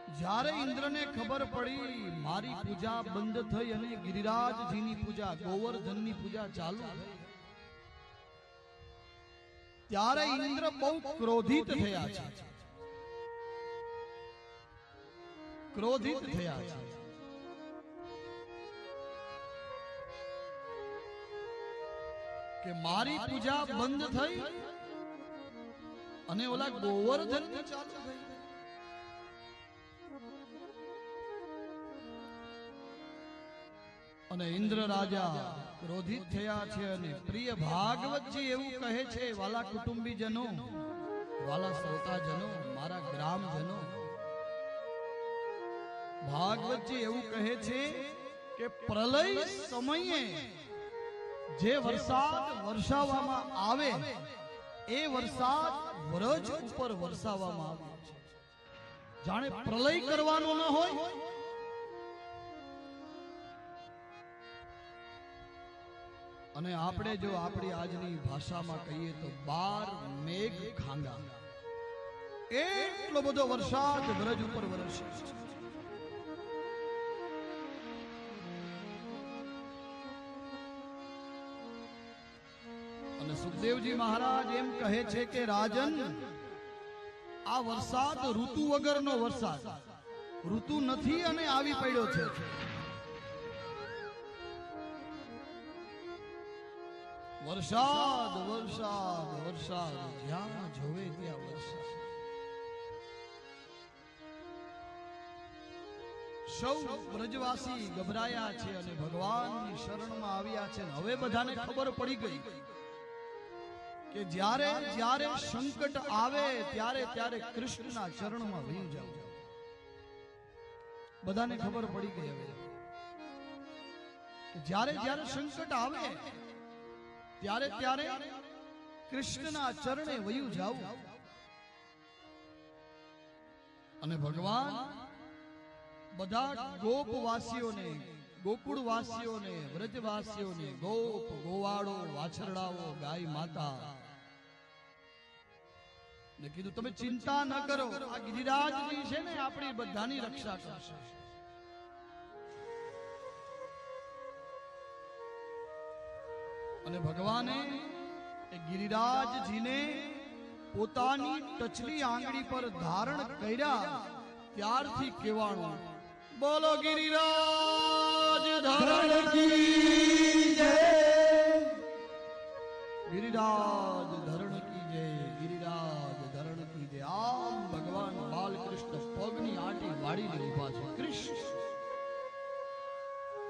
જ્યારે ઇન્દ્રને ખબર પડી મારી પૂજા બંધ થઈ અને ગિરિરાજજીની પૂજા ગોવર્ધનની પૂજા ચાલુ થઈ, ત્યારે ઇન્દ્ર બહુ ક્રોધિત થયા છે, ક્રોધિત થયા છે. કે મારી પૂજા બંધ થઈ અને ઓલા ગોવર્ધન ચાલુ થઈ. અને ઇન્દ્ર રાજા ક્રોધિત થયા છે. અને પ્રિય ભાગવતજી એવું કહે છે, વાલા કુટુંબીજનો, વાલા શ્રોતાજનો, મારા ગ્રામજનો, ભાગવતજી એવું કહે છે કે પ્રલય સમયે જે વરસાદ વરસાવવામાં આવે એ વરસાદ વ્રજ ઉપર વરસાવવામાં આવે છે. જાણે પ્રલય કરવાનો ન હોય અને આપણે જો આપણી આજની ભાષામાં કહીએ તો 12 મેઘ ખાંગા, એટલો બધો વરસાદ વ્રજ ઉપર વરસે. અને સુખદેવજી મહારાજ એમ કહે છે કે રાજન, આ વરસાદ ઋતુ વગરનો વરસાદ, ઋતુ નથી અને આવી પડ્યો છે. વરસાદ વરસાદ વરસાદ, જ્યાં જોવે ત્યાં વરસાદ. સૌ વ્રજવાસી ગભરાયા છે અને ભગવાનની શરણમાં આવ્યા છે. હવે બધાને ખબર પડી ગઈ કે જ્યારે જ્યારે સંકટ આવે ત્યારે ત્યારે કૃષ્ણના ચરણમાં વહી જાવ. બધાને ખબર પડી ગઈ હવે કે જ્યારે જ્યારે સંકટ આવે ત્યારે ત્યારે કૃષ્ણના ચરણે વયું જાવ. અને ભગવાન બધા ગોપવાસીઓને, ગોકુળવાસીઓને, વ્રજવાસીઓને, ગોપ ગોવાળો, વાછરડાઓ, ગાય માતા ને કીધું તમે ચિંતા ન કરો, આ ગિરિરાજજી છે ને આપણી બધાની રક્ષા કરશે. અને ભગવાને એ ગિરિરાજજીને પોતાની ટચલી આંગળી પર ધારણ કર્યા ત્યારથી કહેવાનું, બોલો ગિરિરાજ ધરણ કી જય, ગિરિરાજ ધરણ કી જય, ગિરિરાજ ધરણ કી જય. આમ ભગવાન બાલકૃષ્ણ પગની આંટી વાળીને ઉભા છે.